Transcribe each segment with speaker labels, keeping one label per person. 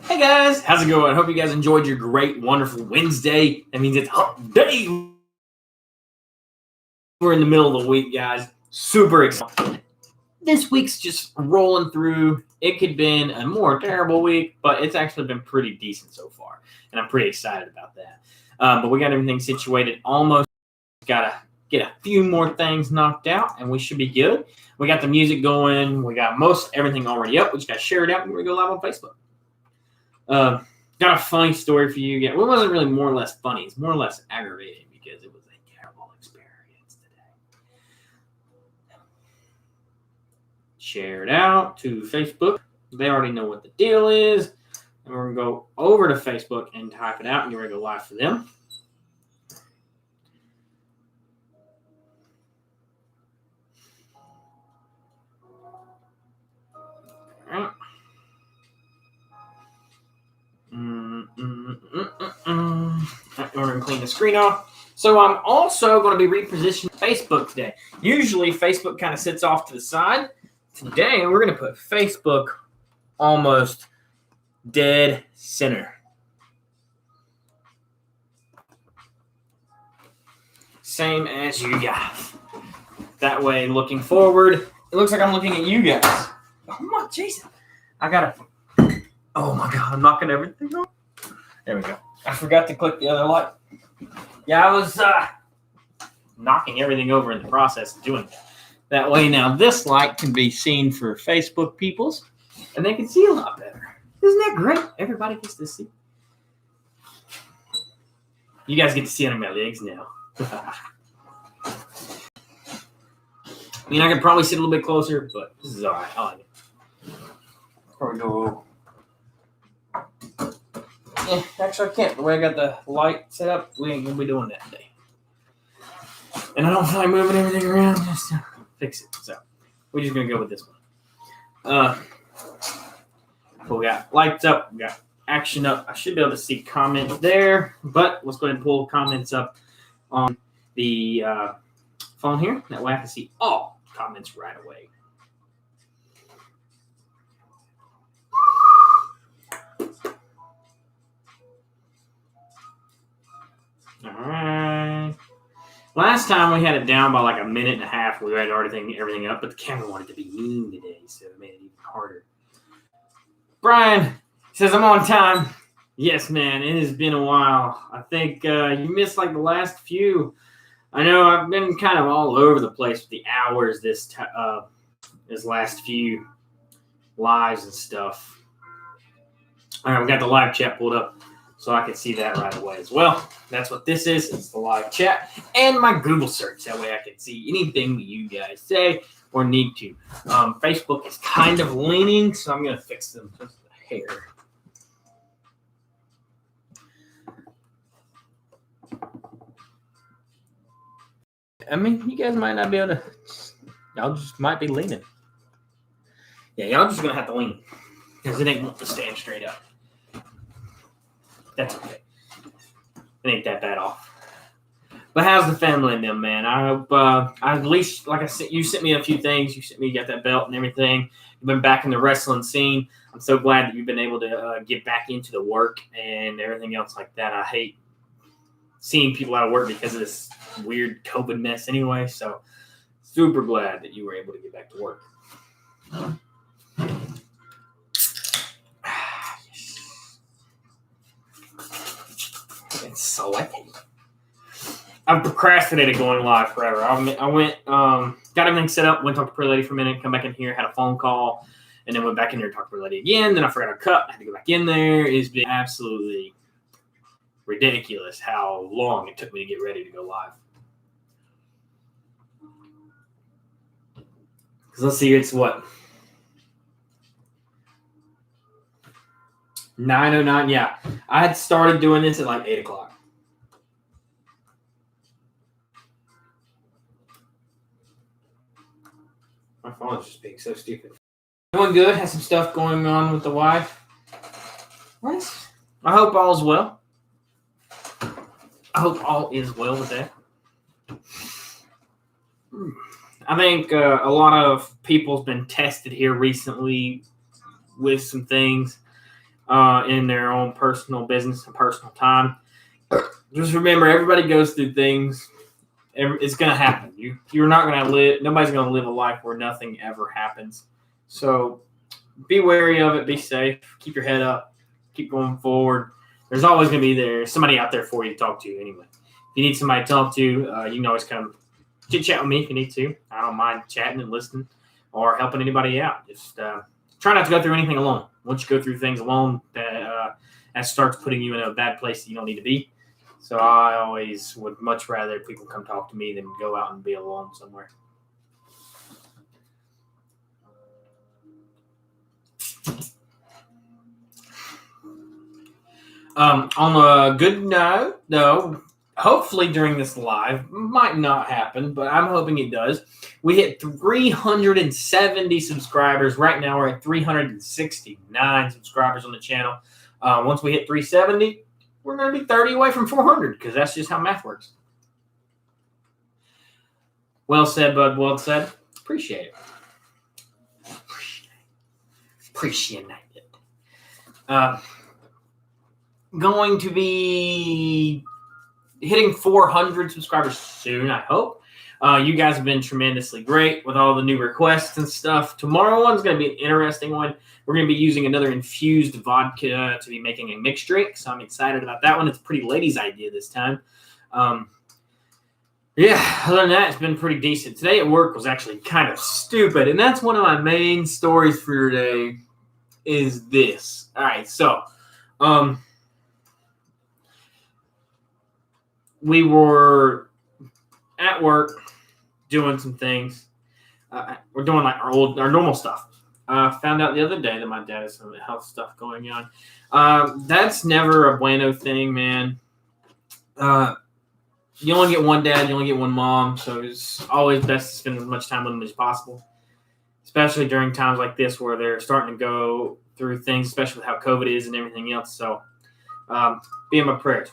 Speaker 1: Hey guys, how's it going? I hope you guys enjoyed your great, wonderful Wednesday. That means it's hump day. We're in the middle of the week, guys. Super excited. This week's just rolling through. It could have been a more terrible week, but it's actually been pretty decent so far, and I'm pretty excited about that. But we got everything situated. Almost got to get a few more things knocked out, and we should be good. We got the music going. We got most everything already up. We just got to share it out, and we're going to go live on Facebook. Got a funny story for you. Well, it wasn't really more or less funny. It's more or less aggravating because it was a terrible experience today. Share it out to Facebook. They already know what the deal is. And we're going to go over to Facebook and type it out and get ready to go live for them. All right. We're going to clean the screen off. So I'm also going to be repositioning Facebook today. Usually Facebook kind of sits off to the side. Today we're going to put Facebook almost dead center. Same as you guys. That way, looking forward, it looks like I'm looking at you guys. Oh my Jason. Oh my God, I'm knocking everything off. There we go. I forgot to click the other light. Yeah, I was knocking everything over in the process of doing that. That way now this light can be seen for Facebook peoples, and they can see a lot better. Isn't that great? Everybody gets to see. You guys get to see under my legs now. I mean, I could probably sit a little bit closer, but this is all right. I like it. Probably go. Actually, I can't. The way I got the light set up, we ain't going to be doing that today. And I don't feel like moving everything around just to fix it. So, we're just going to go with this one. But we got lights up. We got action up. I should be able to see comments there. But let's go ahead and pull comments up on the phone here. That way I can see all comments right away. All right. Last time we had it down by like a minute and a half. We had everything up, but the camera wanted to be mean today, so it made it even harder. Brian says, I'm on time. Yes, man, it has been a while. I think you missed like the last few. I know I've been kind of all over the place with the hours this last few lives and stuff. All right, we got the live chat pulled up so I can see that right away as well. That's what this is. It's the live chat and my Google search. That way I can see anything that you guys say or need to. Facebook is kind of leaning, so I'm going to fix them just a hair. I mean, you guys might not be able to. Y'all just might be leaning. Yeah, y'all just going to have to lean because it ain't want to stand straight up. That's okay. It ain't that bad off. But how's the family and them, man? I hope, at least, like I said, you sent me a few things. You got that belt and everything. You've been back in the wrestling scene. I'm so glad that you've been able to get back into the work and everything else like that. I hate seeing people out of work because of this weird COVID mess anyway. So super glad that you were able to get back to work. It's sweaty. I've procrastinated going live forever. I went, got everything set up, went talk to Pretty Lady for a minute, come back in here, had a phone call, and then went back in there and talked to Pretty Lady again. Then I forgot to cut. I had to go back in there. It's been absolutely ridiculous how long it took me to get ready to go live. Because let's see, it's what? 9:09. Yeah, I had started doing this at like 8 o'clock. My phone is just being so stupid. Doing good. Has some stuff going on with the wife. What? I hope all's well. I hope all is well with that. I think a lot of people's been tested here recently with some things. in their own personal business and personal time. Just remember, everybody goes through things. It's going to happen. You're not going to live. Nobody's going to live a life where nothing ever happens. So be wary of it. Be safe. Keep your head up. Keep going forward. There's always going to be somebody out there for you to talk to anyway. If you need somebody to talk to, you can always come chit-chat with me if you need to. I don't mind chatting and listening or helping anybody out. Just try not to go through anything alone. Once you go through things alone, that starts putting you in a bad place that you don't need to be. So I always would much rather people come talk to me than go out and be alone somewhere. On a good note, though, hopefully during this live, might not happen, but I'm hoping it does. We hit 370 subscribers. Right now we're at 369 subscribers on the channel. Once we hit 370, we're going to be 30 away from 400 because that's just how math works. Well said, bud. Well said. Appreciate it. Appreciate it. Going to be hitting 400 subscribers soon, I hope. You guys have been tremendously great with all the new requests and stuff. Tomorrow one's going to be an interesting one. We're going to be using another infused vodka to be making a mixed drink, so I'm excited about that one. It's a pretty lady's idea this time. Yeah, other than that, it's been pretty decent. Today at work was actually kind of stupid, and that's one of my main stories for today is this. All right, so we were at work doing some things. We're doing like our normal stuff. Found out the other day that my dad has some health stuff going on. That's never a bueno thing, man. You only get one dad, you only get one mom, so it's always best to spend as much time with them as possible, especially during times like this where they're starting to go through things, especially with how COVID is and everything else. So be in my prayers.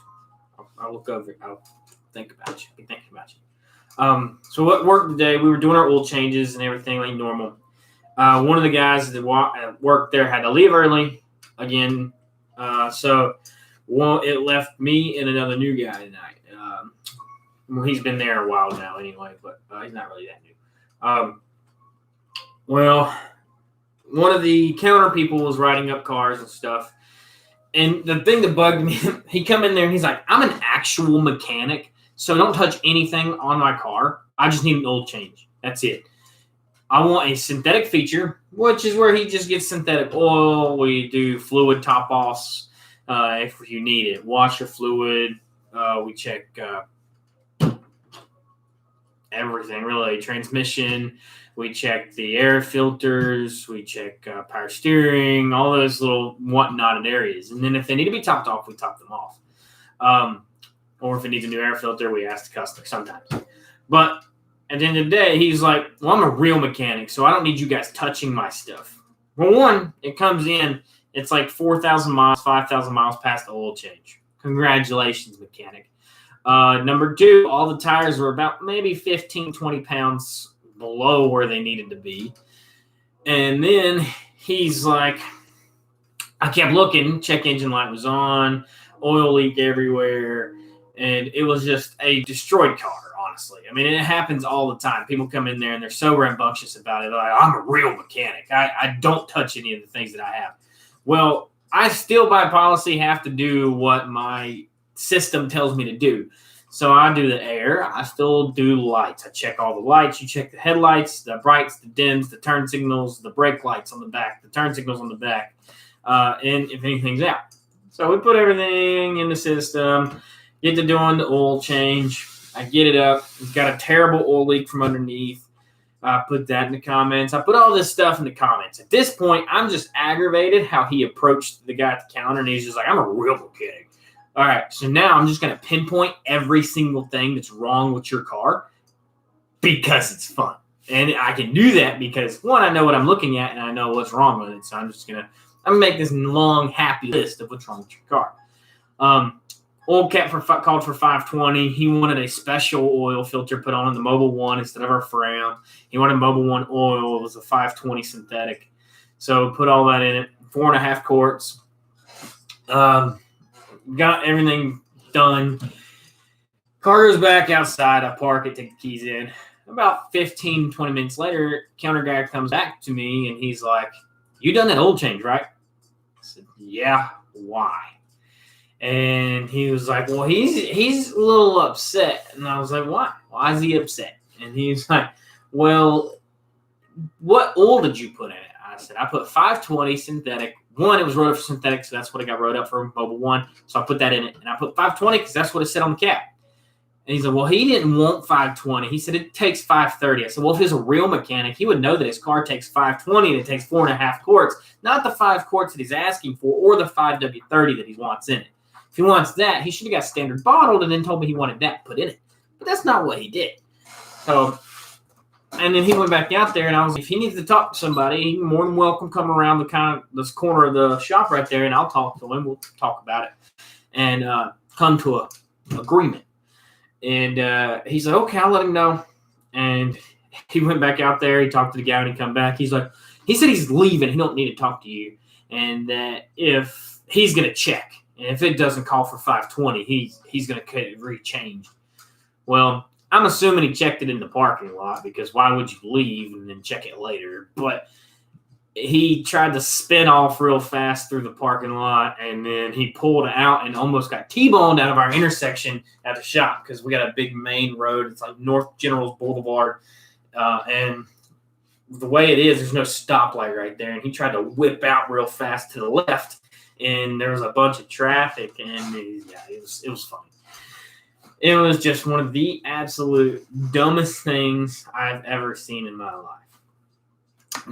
Speaker 1: I'll look over it. I'll think about you. Be thinking about you. So at work today, we were doing our oil changes and everything like normal. One of the guys that worked there had to leave early again. So it left me and another new guy tonight. He's been there a while now anyway, but he's not really that new. Well, one of the counter people was writing up cars and stuff. And the thing that bugged me, he come in there and he's like, I'm an actual mechanic, so don't touch anything on my car. I just need an oil change. That's it. I want a synthetic feature, which is where he just gets synthetic oil. We do fluid top-offs if you need it. Washer fluid. We check everything, really. Transmission. We check the air filters. We check power steering, all those little whatnot areas. And then if they need to be topped off, we top them off. Or if it needs a new air filter, we ask the customer sometimes. But at the end of the day, he's like, well, I'm a real mechanic, so I don't need you guys touching my stuff. Well, one, it comes in, it's like 4,000 miles, 5,000 miles past the oil change. Congratulations, mechanic. Number two, all the tires were about maybe 15, 20 pounds below where they needed to be. And then he's like, I kept looking, check engine light was on, oil leak everywhere, and it was just a destroyed car, honestly. I mean, it happens all the time. People come in there and they're so rambunctious about it. They're like, I'm a real mechanic. I don't touch any of the things that I have. Well, I still by policy have to do what my system tells me to do. So I do the air. I still do lights. I check all the lights. You check the headlights, the brights, the dims, the turn signals, the brake lights on the back, the turn signals on the back, and if anything's out. So we put everything in the system, get to doing the oil change. I get it up. It's got a terrible oil leak from underneath. I put that in the comments. I put all this stuff in the comments. At this point, I'm just aggravated how he approached the guy at the counter, and he's just like, I'm a real mechanic. All right, so now I'm just going to pinpoint every single thing that's wrong with your car because it's fun. And I can do that because, one, I know what I'm looking at and I know what's wrong with it. So I'm going to make this long, happy list of what's wrong with your car. Oil cap called for 520. He wanted a special oil filter put on the Mobile One instead of our Frown. He wanted Mobile One oil. It was a 520 synthetic. So put all that in it. 4.5 quarts. Got everything done. Car goes back outside. I park it, take the keys in. About 15, 20 minutes later, counter guy comes back to me, and he's like, "You done that oil change, right?" I said, "Yeah, why?" And he was like, "Well, he's a little upset." And I was like, "Why? Why is he upset?" And he's like, "Well, what oil did you put in it?" I said, "I put 520 synthetic. One, it was wrote up for synthetic, so that's what it got wrote up for Mobile One. So I put that in it. And I put 520 because that's what it said on the cap." And he's like, "Well, he didn't want 520. He said it takes 530. I said, "Well, if he's a real mechanic, he would know that his car takes 520 and it takes 4.5 quarts, not the 5 quarts that he's asking for or the 5W30 that he wants in it. If he wants that, he should have got standard bottled and then told me he wanted that put in it." But that's not what he did. So, and then he went back out there, and I was like, if he needs to talk to somebody, he's more than welcome come around this corner of the shop right there, and I'll talk to him. We'll talk about it and come to a agreement. And he's like, "Okay, I'll let him know." And he went back out there. He talked to the guy when he come back. He's like, he said he's leaving. He don't need to talk to you. And that if he's going to check, and if it doesn't call for 520, he's going to rechange. Well, I'm assuming he checked it in the parking lot, because why would you leave and then check it later? But he tried to spin off real fast through the parking lot, and then he pulled out and almost got T-boned out of our intersection at the shop, because we got a big main road. It's like North Generals Boulevard, and the way it is, there's no stoplight right there, and he tried to whip out real fast to the left, and there was a bunch of traffic, and it was funny. It was just one of the absolute dumbest things I've ever seen in my life.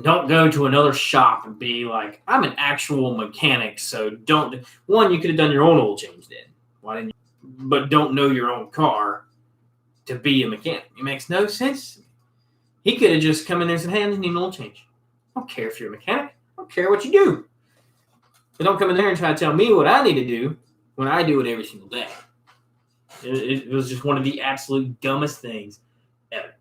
Speaker 1: Don't go to another shop and be like, "I'm an actual mechanic, so don't." One, you could have done your own oil change then. Why didn't you? But don't know your own car to be a mechanic. It makes no sense to me. He could have just come in there and said, "Hey, I just need an oil change. I don't care if you're a mechanic. I don't care what you do. But don't come in there and try to tell me what I need to do when I do it every single day." It was just one of the absolute dumbest things ever.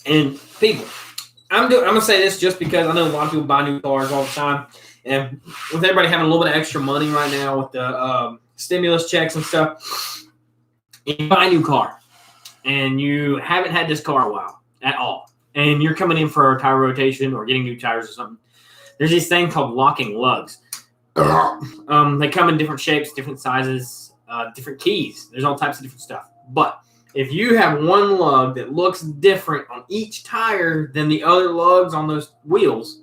Speaker 1: And people, I'm going to say this just because I know a lot of people buy new cars all the time. And with everybody having a little bit of extra money right now with the stimulus checks and stuff, you buy a new car and you haven't had this car a while at all, and you're coming in for a tire rotation or getting new tires or something, there's this thing called locking lugs. They come in different shapes, different sizes, different keys. There's all types of different stuff. But if you have one lug that looks different on each tire than the other lugs on those wheels,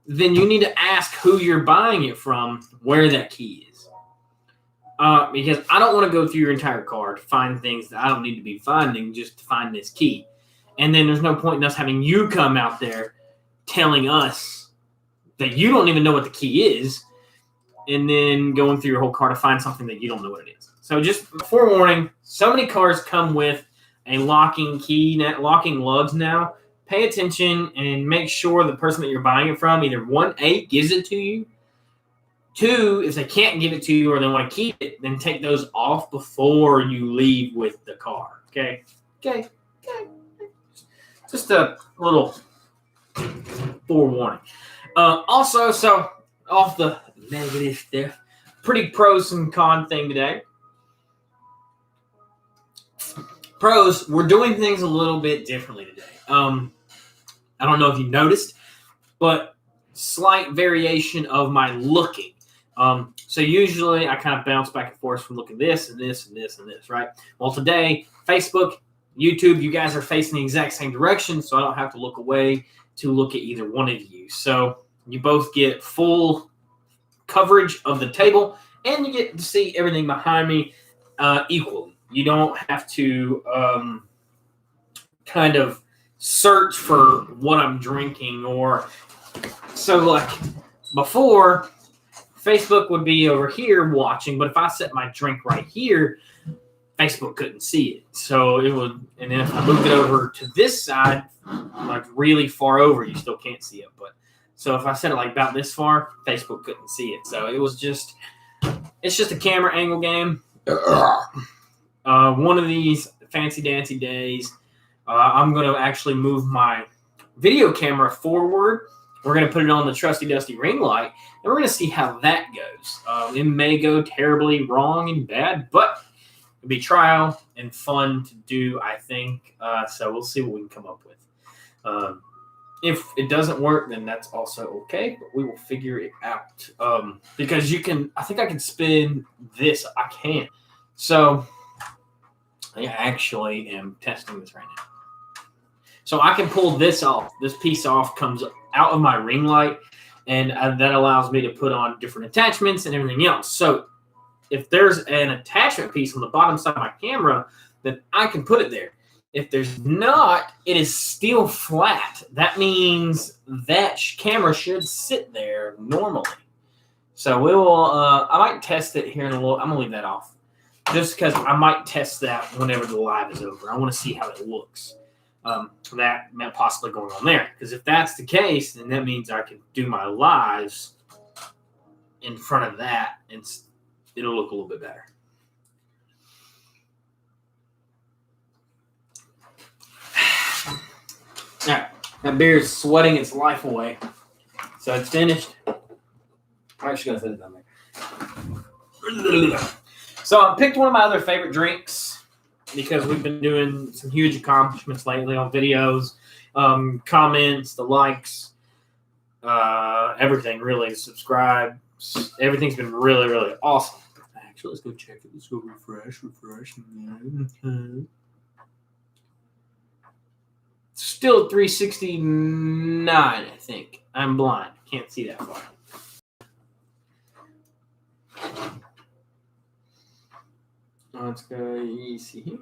Speaker 1: then you need to ask who you're buying it from where that key is. Because I don't want to go through your entire car to find things that I don't need to be finding just to find this key. And then there's no point in us having you come out there telling us that you don't even know what the key is, and then going through your whole car to find something that you don't know what it is. So just forewarning, so many cars come with a locking key, locking lugs now. Pay attention and make sure the person that you're buying it from either 1, gives it to you. 2, if they can't give it to you or they want to keep it, then take those off before you leave with the car. Okay. Just a little forewarning. Also, so off the negative stuff, pretty pros and con thing today. Pros, we're doing things a little bit differently today. I don't know if you noticed, but slight variation of my looking. So usually I kind of bounce back and forth from looking this and this and this and this, right? Well, today, Facebook, YouTube, you guys are facing the exact same direction, so I don't have to look away to look at either one of you. So you both get full coverage of the table, and you get to see everything behind me equally. You don't have to kind of search for what I'm drinking, or so like before, Facebook would be over here watching, but if I set my drink right here, Facebook couldn't see it. So it would, and then if I moved it over to this side, like really far over, you still can't see it. But so if I set it like about this far, Facebook couldn't see it. So it was just, it's just a camera angle game. One of these fancy dancy days, I'm going to actually move my video camera forward. We're going to put it on the trusty dusty ring light, and we're going to see how that goes. It may go terribly wrong and bad, but it'll be trial and fun to do, I think. So we'll see what we can come up with. If it doesn't work, then that's also okay, but we will figure it out. Because I think I can spin this. I can. So I actually am testing this right now. So I can pull this off. This piece off comes out of my ring light, and that allows me to put on different attachments and everything else. So if there's an attachment piece on the bottom side of my camera, then I can put it there. If there's not, it is still flat. That means that camera should sit there normally. So we will, I might test it here in a little. I'm going to leave that off just because I might test that whenever the live is over. I want to see how it looks. That possibly going on there. Because if that's the case, then that means I can do my lives in front of that and it'll look a little bit better. All right, that beer is sweating its life away. So it's finished. I'm actually going to set it down there. So I picked one of my other favorite drinks because we've been doing some huge accomplishments lately on videos, comments, the likes, everything really, subscribe. Everything's been really, really awesome. Actually, let's go check it. Let's go refresh. Still 369, I think. I'm blind. Can't see that far. Let's go easy here.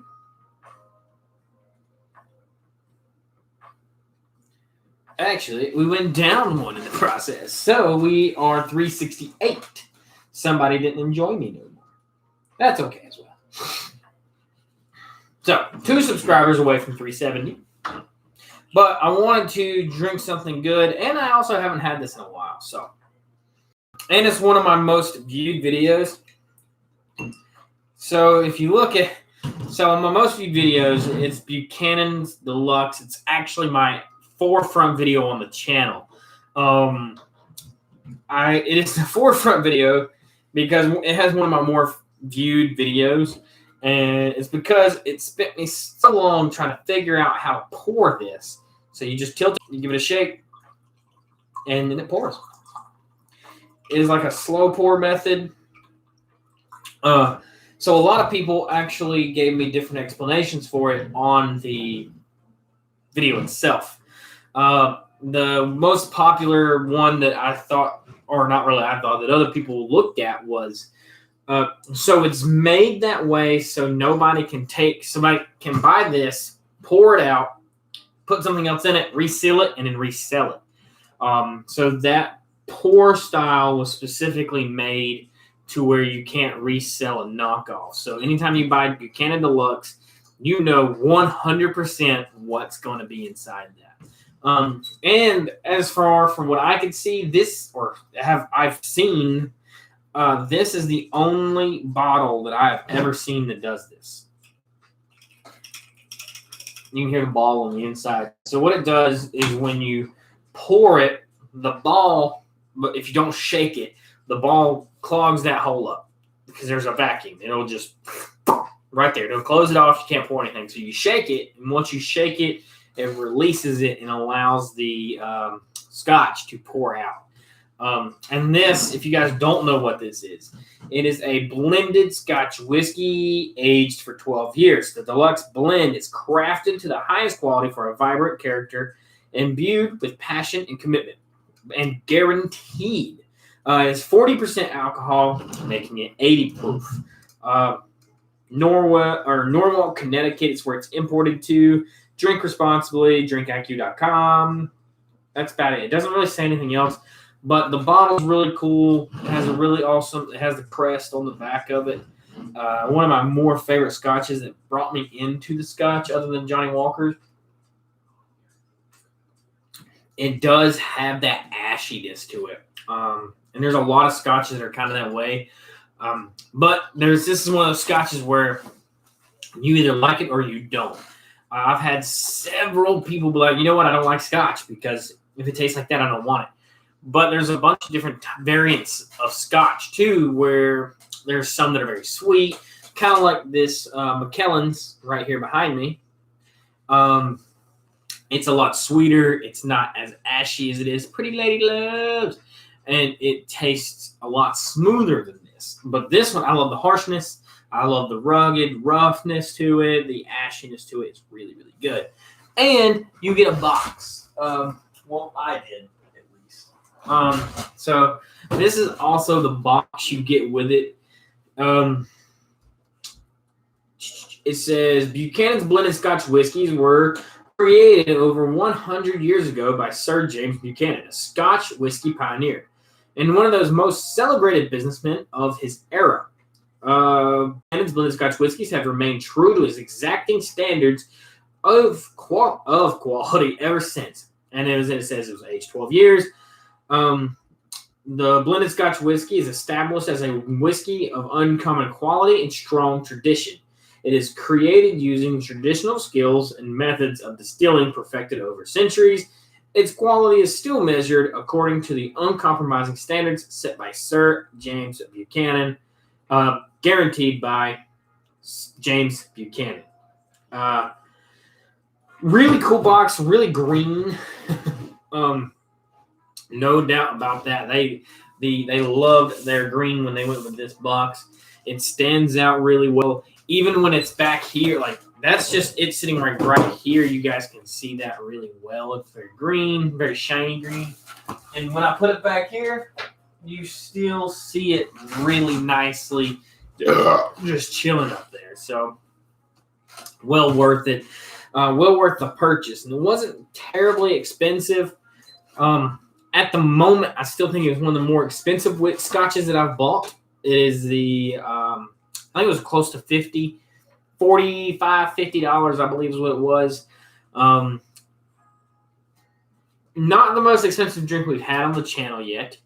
Speaker 1: Actually, we went down one in the process. So we are 368. Somebody didn't enjoy me no more. That's okay as well. So, 2 subscribers away from 370. But I wanted to drink something good, and I also haven't had this in a while. And it's one of my most viewed videos. So if you look at, on my most viewed videos, it's Buchanan's Deluxe. It's actually my forefront video on the channel. It is the forefront video because it has one of my more viewed videos. And it's because it spent me so long trying to figure out how to pour this. So you just tilt it, you give it a shake, and then it pours. It is like a slow pour method. So a lot of people actually gave me different explanations for it on the video itself. The most popular one that I thought, or not really I thought, that other people looked at was, so it's made that way so somebody can buy this, pour it out, put something else in it, reseal it, and then resell it. So that pour style was specifically made to where you can't resell a knockoff. So anytime you buy Buchanan Deluxe, you know 100% what's going to be inside that. And as far from what I could see, I've seen, this is the only bottle that I have ever seen that does this. You can hear the ball on the inside. So what it does is when you pour it, the ball, but if you don't shake it, the ball clogs that hole up because there's a vacuum. It'll just right there. It'll close it off. You can't pour anything. So you shake it, and once you shake it, it releases it and allows the Scotch to pour out. And this, if you guys don't know what this is, it is a blended Scotch whiskey aged for 12 years. The Deluxe blend is crafted to the highest quality for a vibrant character, imbued with passion and commitment, and guaranteed. It's 40% alcohol, making it 80 proof. Norwalk, Connecticut is where it's imported to. Drink responsibly, drinkiq.com. That's about it. It doesn't really say anything else. But the bottle's really cool. It has the crest on the back of it. One of my more favorite scotches that brought me into the Scotch, other than Johnny Walker's. It does have that ashiness to it. And there's a lot of scotches that are kind of that way. But this is one of those scotches where you either like it or you don't. I've had several people be like, you know what, I don't like Scotch because if it tastes like that, I don't want it. But there's a bunch of different variants of Scotch too, where there's some that are very sweet, kind of like this Macallan's right here behind me. It's a lot sweeter. It's not as ashy as it is Pretty Lady Loves, and it tastes a lot smoother than this. But this one, I love the harshness. I love the rugged roughness to it. The ashiness to it. It's really, really good. And you get a box. Well, I did at least. So this is also the box you get with it. It says Buchanan's blended Scotch whiskeys were created over 100 years ago by Sir James Buchanan, a Scotch whiskey pioneer, and one of those most celebrated businessmen of his era. Buchanan's blended Scotch whiskeys have remained true to his exacting standards of quality ever since. And it says it was aged 12 years. The blended Scotch whiskey is established as a whiskey of uncommon quality and strong tradition. It is created using traditional skills and methods of distilling perfected over centuries. Its quality is still measured according to the uncompromising standards set by Sir James Buchanan, guaranteed by James Buchanan. Really cool box, really green. No doubt about that. They loved their green when they went with this box. It stands out really well. Even when it's back here, like that's just it sitting right here. You guys can see that really well. It's very green, very shiny green. And when I put it back here, you still see it really nicely just chilling up there. So well worth it. Well worth the purchase. And it wasn't terribly expensive. At the moment, I still think it's one of the more expensive scotches that I've bought. It is I think it was close to $45, $50, I believe is what it was. Not the most expensive drink we've had on the channel yet,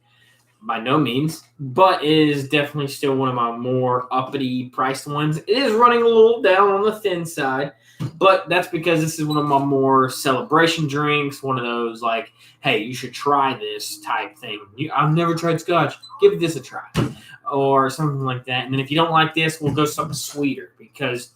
Speaker 1: by no means, but it is definitely still one of my more uppity priced ones. It is running a little down on the thin side, but that's because this is one of my more celebration drinks, one of those like, hey, you should try this type thing. I've never tried Scotch. Give this a try. Or something like that. And then if you don't like this, we'll go something sweeter because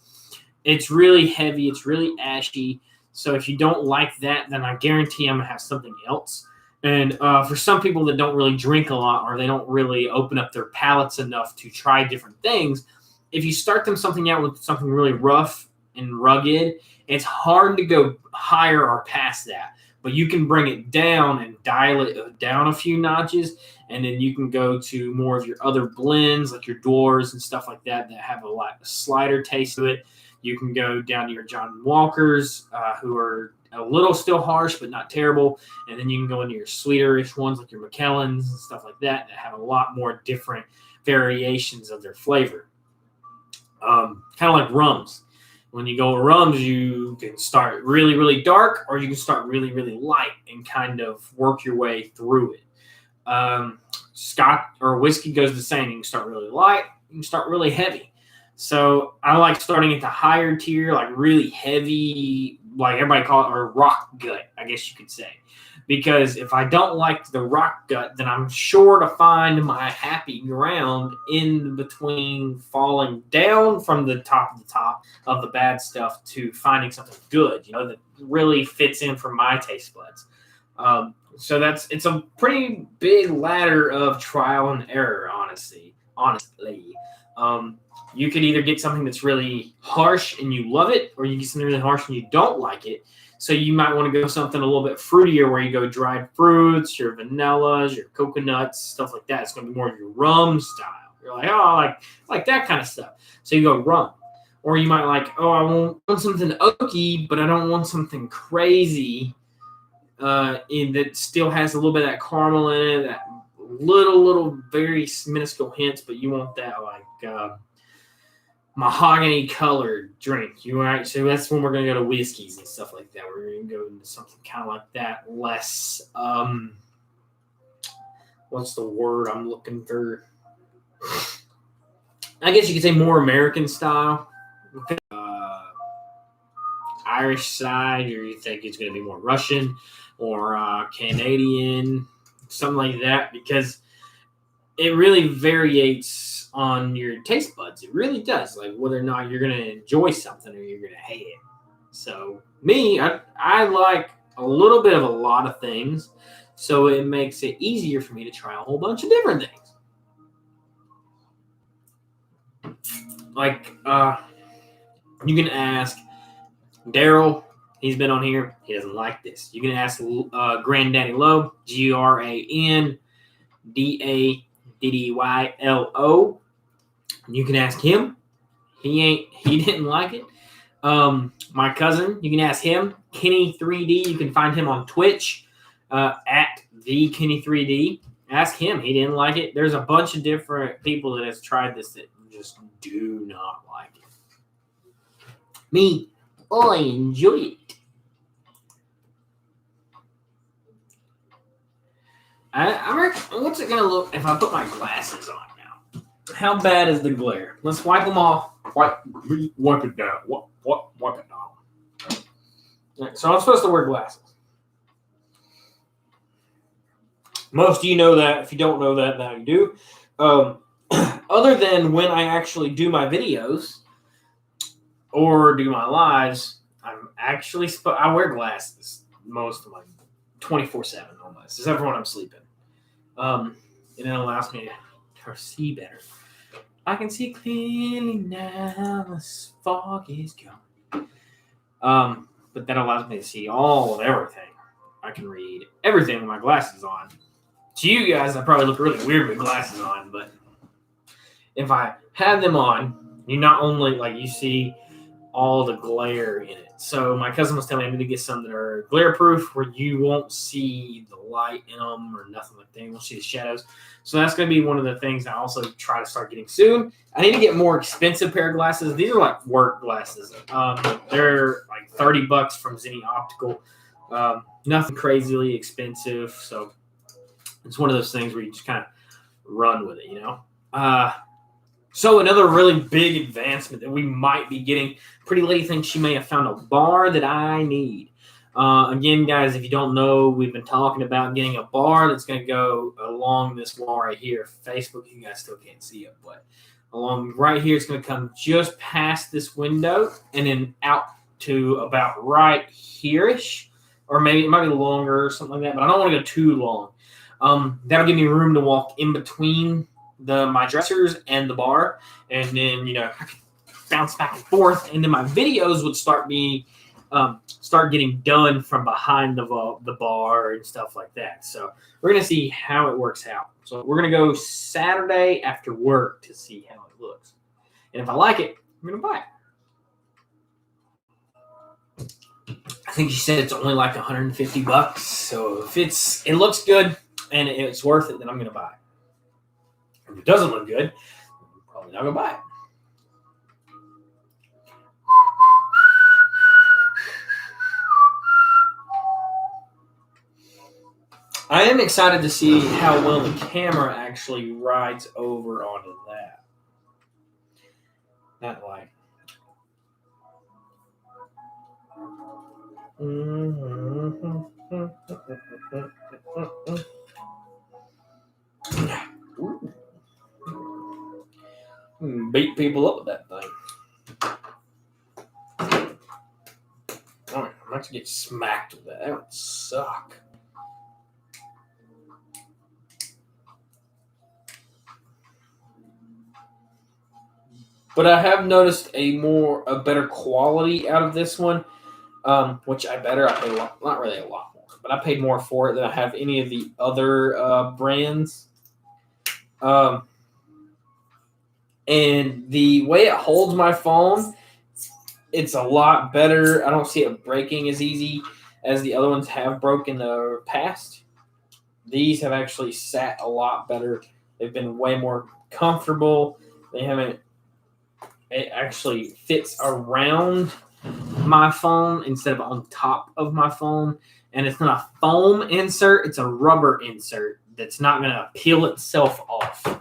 Speaker 1: it's really heavy. It's really ashy. So if you don't like that, then I guarantee I'm going to have something else. And for some people that don't really drink a lot or they don't really open up their palates enough to try different things, if you start them something out with something really rough and rugged, it's hard to go higher or past that. But you can bring it down and dial it down a few notches, and then you can go to more of your other blends, like your Dwarves and stuff like that have a slighter taste to it. You can go down to your John Walkers, who are a little still harsh, but not terrible. And then you can go into your sweeterish ones, like your Macallan's and stuff like that have a lot more different variations of their flavor. Kind of like rums. When you go with rums, you can start really, really dark, or you can start really, really light and kind of work your way through it. Scotch or whiskey goes the same. You can start really light, you can start really heavy. So I like starting at the higher tier, like really heavy, like everybody call it, or rock gut, I guess you could say. Because if I don't like the rock gut, then I'm sure to find my happy ground in between falling down from the top of the bad stuff to finding something good, that really fits in for my taste buds. So it's a pretty big ladder of trial and error, honestly. You could either get something that's really harsh and you love it, or you get something really harsh and you don't like it. So you might want to go something a little bit fruitier where you go dried fruits, your vanillas, your coconuts, stuff like that. It's going to be more of your rum style. You're like, oh, I like that kind of stuff. So you go rum. Or you might like, oh, I want something oaky, but I don't want something crazy that still has a little bit of that caramel in it, that little very minuscule hints, but you want that like mahogany colored drink. You right? So that's when we're gonna go to whiskeys and stuff like that. We're gonna go into something kind of like that, less what's the word I'm looking for? I guess you could say more American style. Irish side, or you think it's going to be more Russian or Canadian, something like that, because it really varies on your taste buds. It really does, like whether or not you're going to enjoy something or you're going to hate it. So me, I like a little bit of a lot of things, so it makes it easier for me to try a whole bunch of different things. Like you can ask Daryl. He's been on here. He doesn't like this. You can ask Granddaddy Low, GrandaddyLo. You can ask him. He didn't like it. My cousin, you can ask him. Kenny3D. You can find him on Twitch at the Kenny3D. Ask him. He didn't like it. There's a bunch of different people that has tried this that just do not like it. Me, I enjoy it. What's it gonna look if I put my glasses on now? How bad is the glare? Let's wipe them off. Wipe it down. Wipe it down. Right, so I'm supposed to wear glasses. Most of you know that. If you don't know that, now you do. Other than when I actually do my videos or do my lives, I'm actually I wear glasses most of my 24/7 almost, except for when I'm sleeping. And it allows me to see better. I can see clearly now. The fog is gone. But that allows me to see all of everything. I can read everything with my glasses on. To you guys, I probably look really weird with glasses on, but if I have them on, you not only you see all the glare in it. So my cousin was telling me I need to get some that are glare proof, where you won't see the light in them or nothing like that. You won't see the shadows. So that's going to be one of the things I also try to start getting soon. I need to get more expensive pair of glasses. These are like work glasses. They're like $30 from Zenny Optical. Nothing crazily expensive. So it's one of those things where you just kind of run with it, you know. So another really big advancement that we might be getting. Pretty Lady thinks she may have found a bar that I need. Again, guys, if you don't know, we've been talking about getting a bar that's going to go along this wall right here. Facebook, you guys still can't see it, but along right here, it's going to come just past this window and then out to about right here-ish, or maybe it might be longer or something like that, but I don't want to go too long. That'll give me room to walk in between my dressers and the bar, and then I could bounce back and forth, and then my videos would start getting done from behind the bar and stuff like that. So we're gonna see how it works out. So we're gonna go Saturday after work to see how it looks, and if I like it, I'm gonna buy it. I think she said it's only like $150. So if it looks good and it's worth it, then I'm gonna buy it. If it doesn't look good, I'm probably not gonna buy it. I am excited to see how well the camera actually rides over onto that. That light. Beat people up with that thing. All right, I'm about to get smacked with that. That would suck. But I have noticed a better quality out of this one, which I paid a lot, not really a lot more, but I paid more for it than I have any of the other brands. And the way it holds my phone, it's a lot better. I don't see it breaking as easy as the other ones have broken in the past. These have actually sat a lot better. They've been way more comfortable. It actually fits around my phone instead of on top of my phone. And it's not a foam insert, it's a rubber insert that's not going to peel itself off.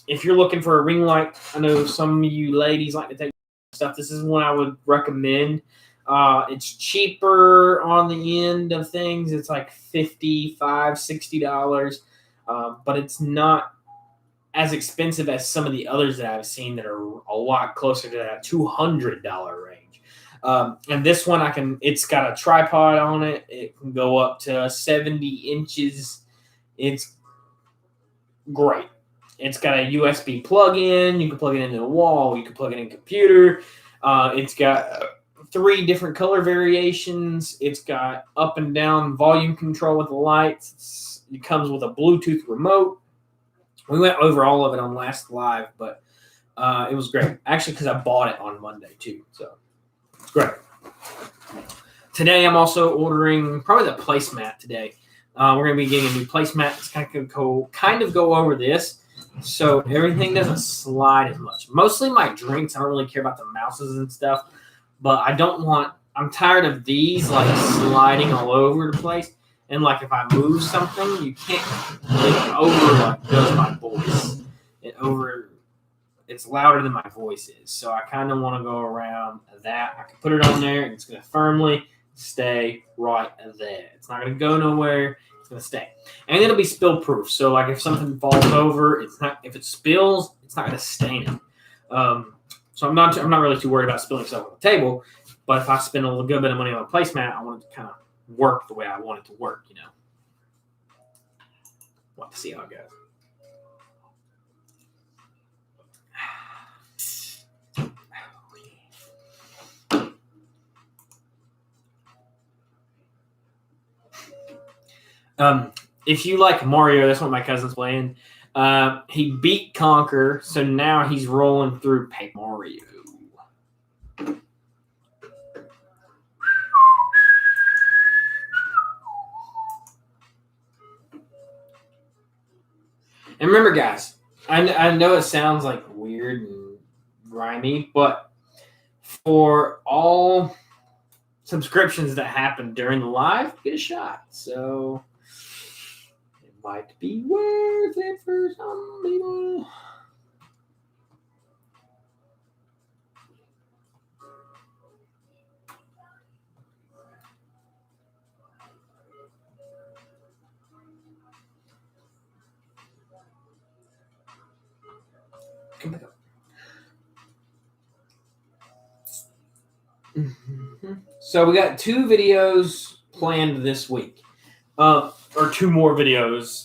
Speaker 1: If you're looking for a ring light, I know some of you ladies like to take stuff. This is one I would recommend. It's cheaper on the end of things. It's like $55, $60, but it's not as expensive as some of the others that I've seen that are a lot closer to that $200 range. And this one, it's got a tripod on it. It can go up to 70 inches. It's great. It's got a USB plug-in. You can plug it into the wall. You can plug it in a computer. It's got 3 different color variations. It's got up and down volume control with the lights. It comes with a Bluetooth remote. We went over all of it on last live, but it was great. Actually, because I bought it on Monday too, so it's great. Today, I'm also ordering probably the placemat today. We're going to be getting a new placemat. It's kind of go over this, so everything doesn't slide as much. Mostly my drinks, I don't really care about the mouses and stuff, but I'm tired of these like sliding all over the place. And like if I move something, you can't does my voice. It's louder than my voice is. So I kind of want to go around that. I can put it on there and it's going to firmly stay right there. It's not going to go nowhere. It's going to stay. And it'll be spill proof. So like if something falls over, if it spills, it's not going to stain it. So I'm not really too worried about spilling stuff on the table. But if I spend a good bit of money on a placemat, I want it to kind of work the way I want it to work, Want to see how it goes. If you like Mario, that's what my cousin's playing. He beat Conker, so now he's rolling through Paper Mario. And remember, guys, I know it sounds like weird and grimy, but for all subscriptions that happen during the live, get a shot. So it might be worth it for some people. Come back up. Mm-hmm. So we got 2 videos planned this week, or 2 more videos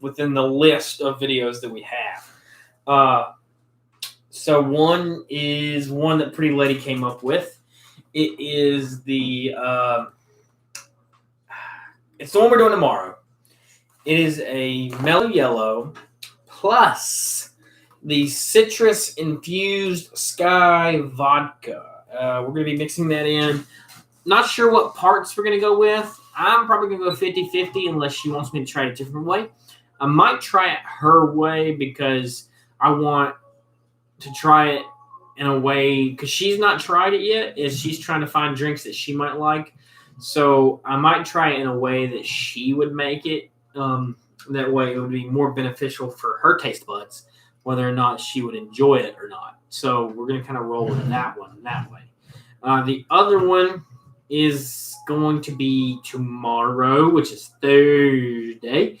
Speaker 1: within the list of videos that we have. So one is one that Pretty Lady came up with. It is it's the one we're doing tomorrow. It is a mellow yellow plus the citrus infused Sky vodka. We're going to be mixing that in. Not sure what parts we're going to go with. I'm probably going to go 50-50 unless she wants me to try it a different way. I might try it her way because I want to try it in a way, because she's not tried it yet, is she's trying to find drinks that she might like. So I might try it in a way that she would make it. That way it would be more beneficial for her taste buds, whether or not she would enjoy it or not. So we're going to kind of roll with that one that way. The other one is going to be tomorrow, which is Thursday.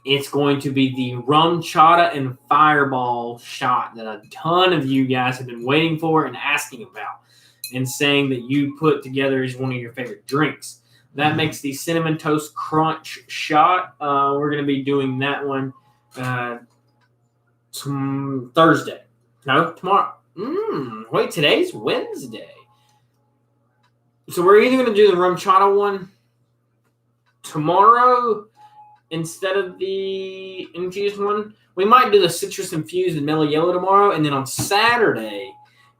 Speaker 1: It's going to be the rum chata and fireball shot that a ton of you guys have been waiting for and asking about and saying that you put together as one of your favorite drinks. That makes the Cinnamon Toast Crunch shot. We're going to be doing that one Thursday. No, tomorrow. Wait, today's Wednesday. So we're either going to do the rum chata one tomorrow instead of the infused one. We might do the citrus infused and mellow yellow tomorrow, and then on Saturday,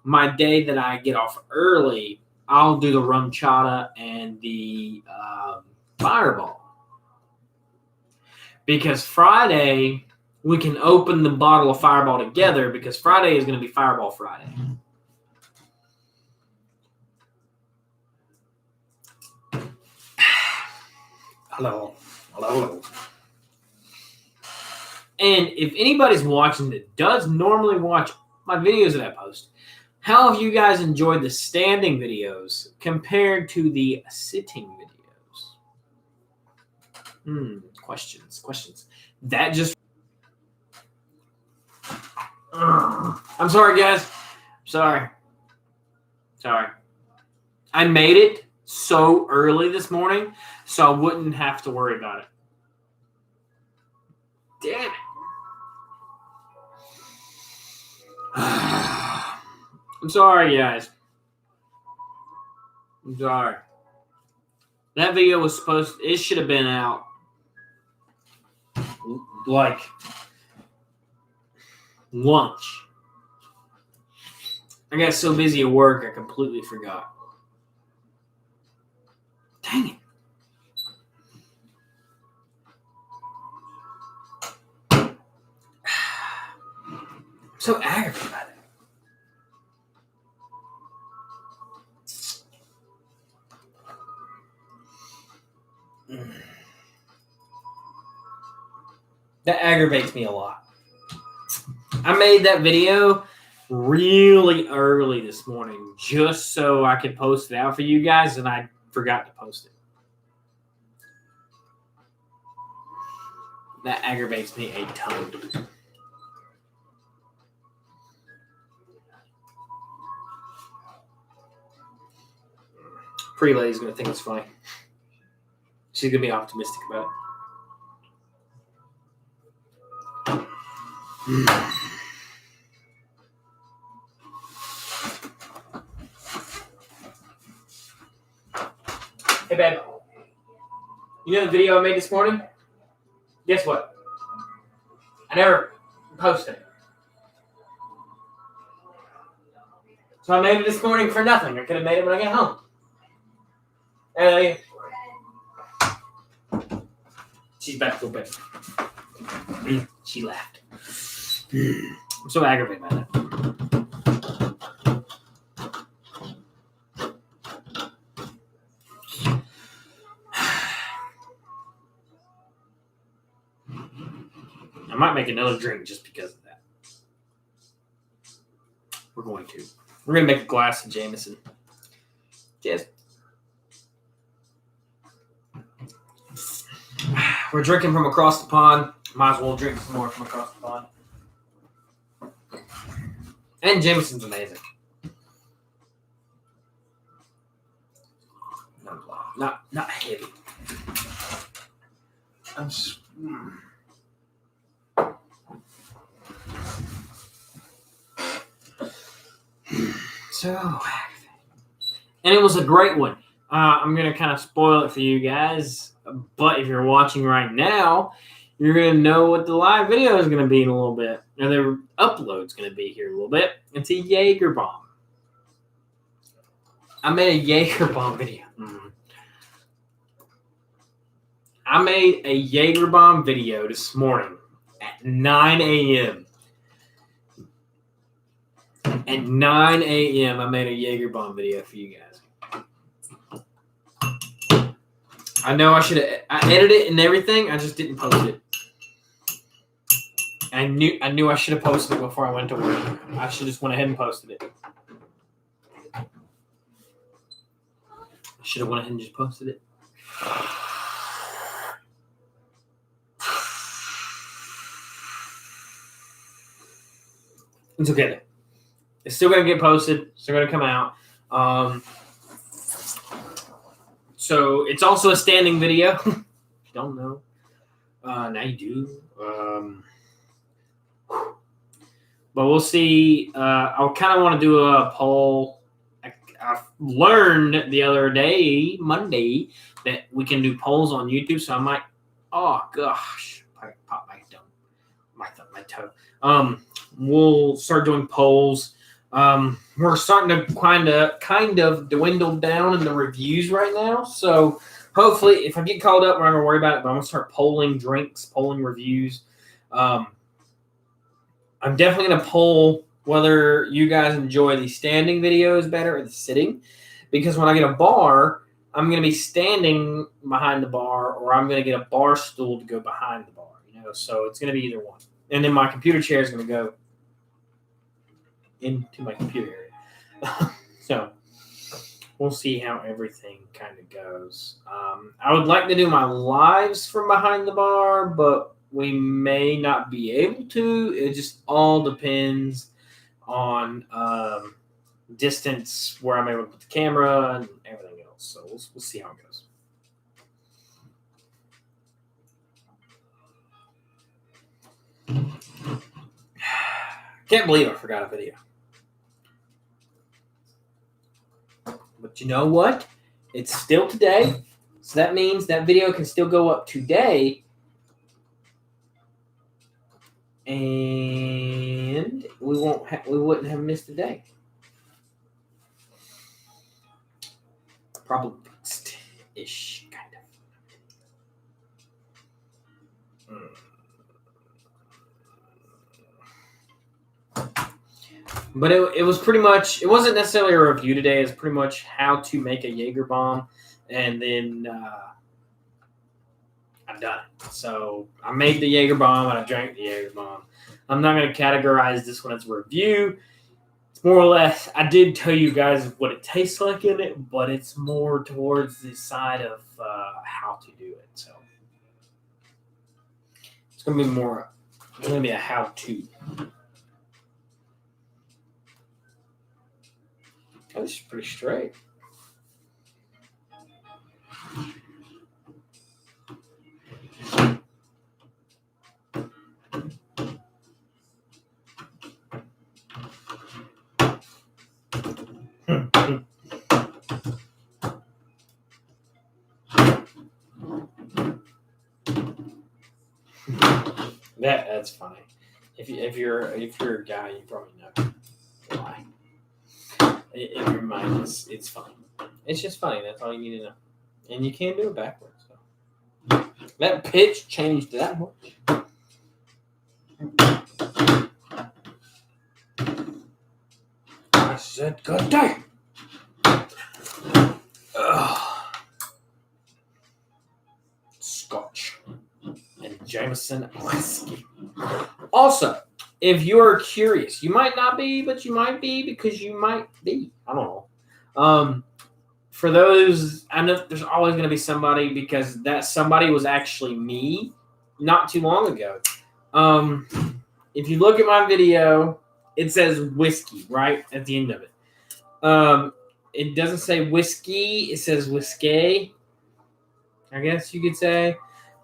Speaker 1: my day that I get off early, I'll do the rum chata and the fireball. Because Friday, we can open the bottle of fireball together because Friday is going to be Fireball Friday. Hello. And if anybody's watching that does normally watch my videos that I post. How have you guys enjoyed the standing videos compared to the sitting videos? Questions. That just... I'm sorry, guys. Sorry. I made it so early this morning, so I wouldn't have to worry about it. Damn it. I'm sorry, guys. I'm sorry. That video was it should have been out like lunch. I got so busy at work, I completely forgot. Dang it. I'm so aggravated by that. That aggravates me a lot. I made that video really early this morning just so I could post it out for you guys, and I forgot to post it. That aggravates me a ton. Pretty lady's going to think it's funny. She's going to be optimistic about it. Hey, babe. You know the video I made this morning? Guess what? I never posted it. So I made it this morning for nothing. I could have made it when I get home. She's back to bed. She laughed. I'm so aggravated by that. I might make another drink just because of that. We're going to make a glass of Jameson. Cheers. We're drinking from across the pond. Might as well drink some more from across the pond. And Jameson's amazing. Not heavy. I'm just... So, and it was a great one. I'm going to kind of spoil it for you guys, but if you're watching right now, you're going to know what the live video is going to be in a little bit, or the upload's going to be here in a little bit. It's a Jaeger bomb. I made a Jaeger bomb video. I made a Jaeger bomb video this morning at 9 a.m. At 9 a.m., I made a Jaeger bomb video for you guys. I know I edited it and everything. I just didn't post it. I knew I should have posted it before I went to work. I should just went ahead and posted it. I should have went ahead and just posted it. It's okay though. It's still going to get posted. It's still going to come out. So it's also a standing video. If you don't know. Now you do. But we'll see. I kind of want to do a poll. I learned the other day, Monday, that we can do polls on YouTube. So I might. Oh gosh, I popped my toe. We'll start doing polls. We're starting to kind of dwindle down in the reviews right now. So hopefully, if I get called up, we're not going to worry about it. But I'm going to start polling drinks, polling reviews. I'm definitely going to poll whether you guys enjoy the standing videos better or the sitting. Because when I get a bar, I'm going to be standing behind the bar, or I'm going to get a bar stool to go behind the bar. So it's going to be either one. And then my computer chair is going to go into my computer area. So we'll see how everything kind of goes. I would like to do my lives from behind the bar, but we may not be able to. It just all depends on distance, where I'm able to put the camera and everything else. So we'll see how it goes. Can't believe I forgot a video. But you know what? It's still today. So that means that video can still go up today. And we wouldn't have missed a day. Probably ish, kind of. But it was pretty much, it wasn't necessarily a review today. It's pretty much how to make a Jaeger bomb, and then I've done it. So I made the Jaeger bomb and I drank the Jaeger bomb. I'm not going to categorize this one as a review. It's more or less, I did tell you guys what it tastes like in it, but it's more towards the side of how to do it. So it's going to be a how-to. Oh, this is pretty straight. That's funny. If you're a guy, you probably know why. In your mind, it's funny. It's just funny. That's all you need to know, and you can't do it backwards. So. That pitch changed that much. I said good day. Scotch and Jameson whiskey. Also, if you are curious, you might not be, but you might be, because you might be. I don't know. For those, I know there's always going to be somebody, because that somebody was actually me not too long ago. If you look at my video, it says whiskey right at the end of it. It doesn't say whiskey. It says whiskey, I guess you could say.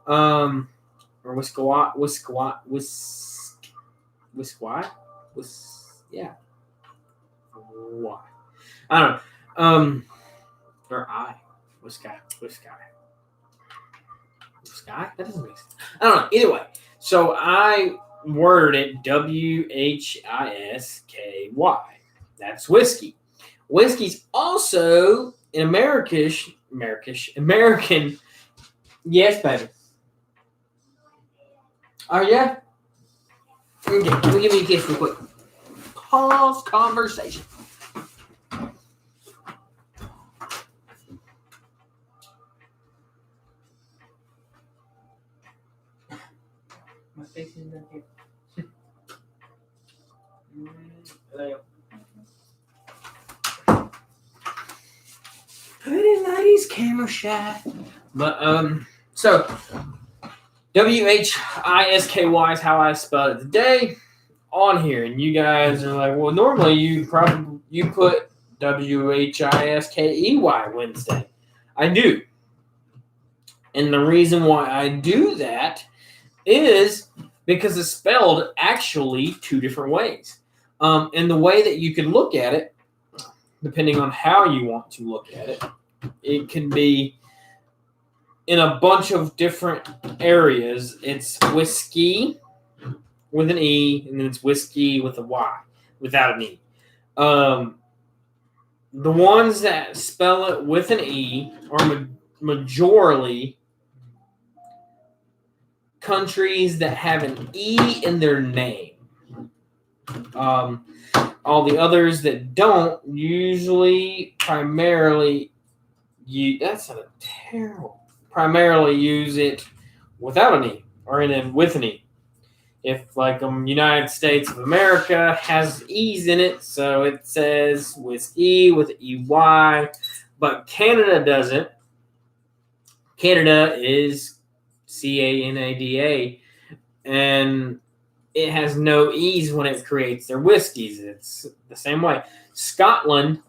Speaker 1: Or whiskawat, yeah. Why? I don't know. Whisky. That doesn't make sense. I don't know. Either way, so I worded it WHISKY. That's whiskey. Whiskey's also an American. Yes, baby. Oh, yeah? Okay, let me give you a kiss real quick. Pause conversation. My face is not here. There you go. Pretty ladies, camera shy. But, so, WHISKY is how I spelled it today on here. And you guys are like, well, normally you put WHISKEY Wednesday. I do. And the reason why I do that is because it's spelled actually two different ways. And the way that you can look at it, depending on how you want to look at it, it can be in a bunch of different areas. It's whiskey with an E, and then it's whiskey with a Y, without an E. The ones that spell it with an E are majorly countries that have an E in their name. All the others that don't usually primarily primarily use it without an E, or in it with an E. If like United States of America has E's in it, so it says whiskey with EY, but Canada doesn't. Canada is CANADA, and it has no E's when it creates their whiskeys. It's the same way. Scotland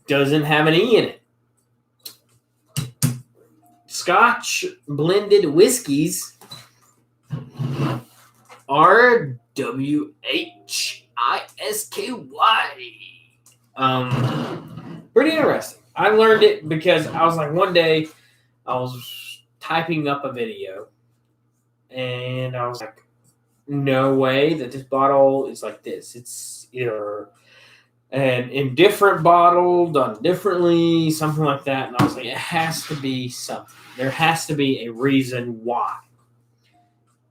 Speaker 1: doesn't have an E in it. Scotch blended whiskeys are WHISKY. Pretty interesting. I learned it because I was like, one day I was typing up a video and I was like, no way that this bottle is like this. It's either an indifferent bottle done differently, something like that. And I was like, it has to be something. There has to be a reason why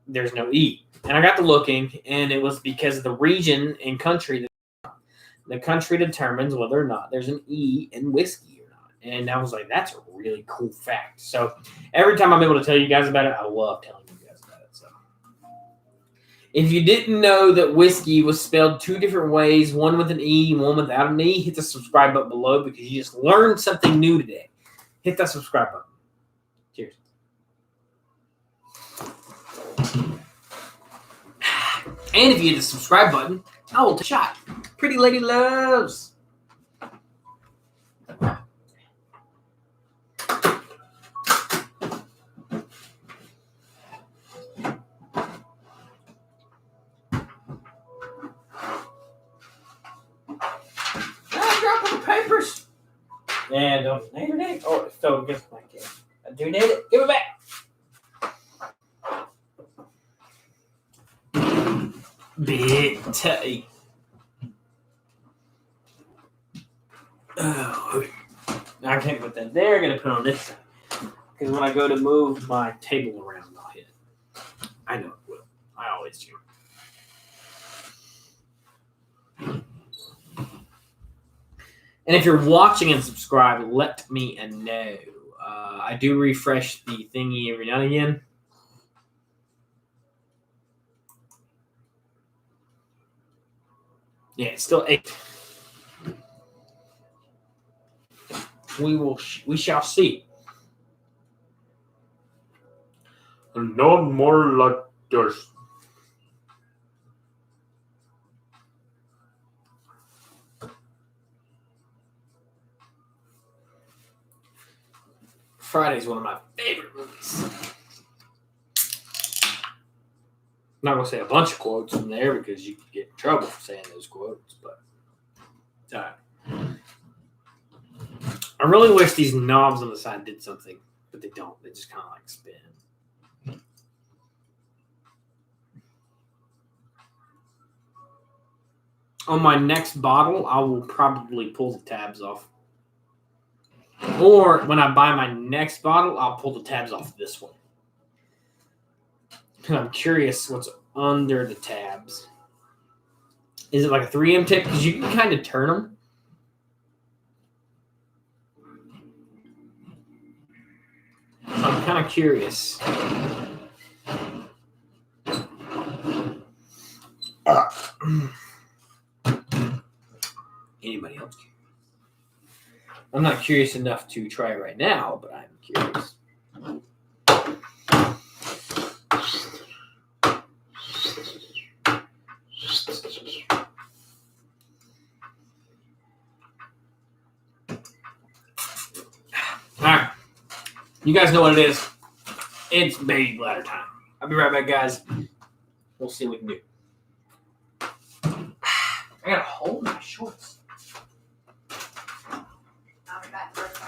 Speaker 1: there's no E. And I got to looking, and it was because of the region and country. The country determines whether or not there's an E in whiskey or not. And I was like, that's a really cool fact. So every time I'm able to tell you guys about it, I love telling you guys about it. So if you didn't know that whiskey was spelled two different ways, one with an E, one without an E, hit the subscribe button below because you just learned something new today. Hit that subscribe button. Cheers. And if you hit the subscribe button, I will take a shot. Pretty Lady Loves. Dropping the papers. Yeah, don't need it. Oh, it fell against my can. I do need it. Give it back. Big tight. Oh, I can't put that there. I'm going to put it on this side. Because when I go to move my table around, I'll hit it. I know it will. I always do. And if you're watching and subscribe, let me know. I do refresh the thingy every now and again. Yeah, it's still 8. We shall see. None more like this. Friday's one of my favorite movies. I'm not going to say a bunch of quotes in there because you could get in trouble for saying those quotes, but it's all right. I really wish these knobs on the side did something, but they don't. They just kind of like spin. On my next bottle, I will probably pull the tabs off. Or when I buy my next bottle, I'll pull the tabs off this one. I'm curious what's under the tabs. Is it like a 3M tip? Because you can kind of turn them. I'm kind of curious. Anybody else curious? I'm not curious enough to try it right now, but I'm curious. Alright. You guys know what it is. It's baby bladder time. I'll be right back, guys. We'll see what we can do. I gotta hold my shorts.
Speaker 2: I'll be back first.